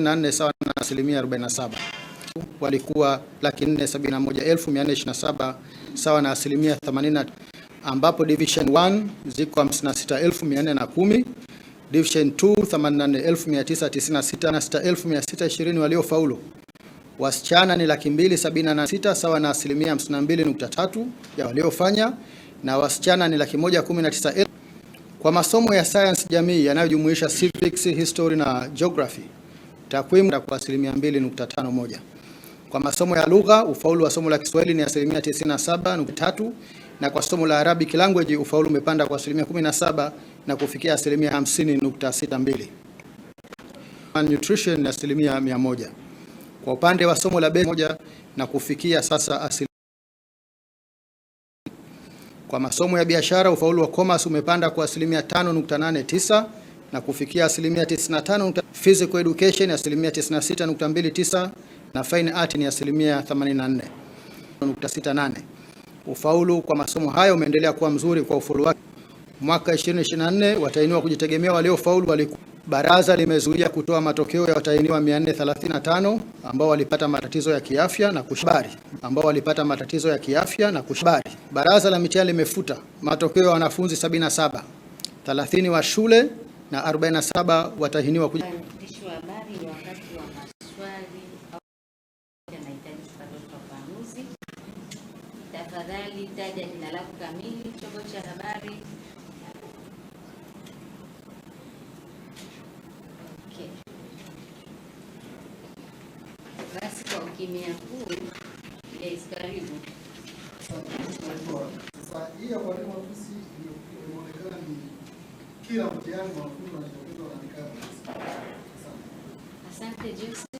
4 sawa na asilimia 47. Walikuwa 471,427 sawa na asilimia 80, ambapo division 1 ziko 56,410, division 2 84,996 na 6,620 waliofaulu. Wasichana ni 276,000 sawa na asilimia 52.3 ya waliofanya, na wasichana ni 119,000. Kwa masomo ya science jamii yanayojumuisha civics, history na geography, takwimu kwa asilimia 2.51. Kwa masomo ya lugha, ufaulu wa somo la Kiswahili ni asilimia 97.3, na kwa somo la Arabic language ufaulu umepanda kwa asilimia 17 na kufikia asilimia 50.62. Nutrition ni asilimia 100. Kwa upande wa somo la moja na kufikia sasa asilimia. Kwa masomo ya biashara ufaulu wa commerce umepanda kwa asilimia 5.89 na kufikia asilimia 95. Physical education asilimia 96.29 na fine art ni asilimia 84.68. Ufaulu kwa masomo haya umeendelea kuwa mzuri kwa ufaulu wake. Mwaka 2024 watahiniwa kujitegemea waliofaulu walikuwa. Baraza limezuia kutoa matokeo ya watahiniwa 435 ambao walipata matatizo ya kiafya na kushbari. Baraza la mitihani limefuta matokeo ya wanafunzi 77, 30 wa shule na 47 watahiniwa Mwandishi wa habari wakati wa maswali au anahitaji kupata ufafanuzi. Tafadhali taja jina lako kamili, chombo cha habari. Okay. Basi kwa ukimya huu, yes, karibu. Sasa hii ya walimu ofisi inaonekana ni kila mtihani wanafunzi wanatokeza wanaandika. Asante Jose.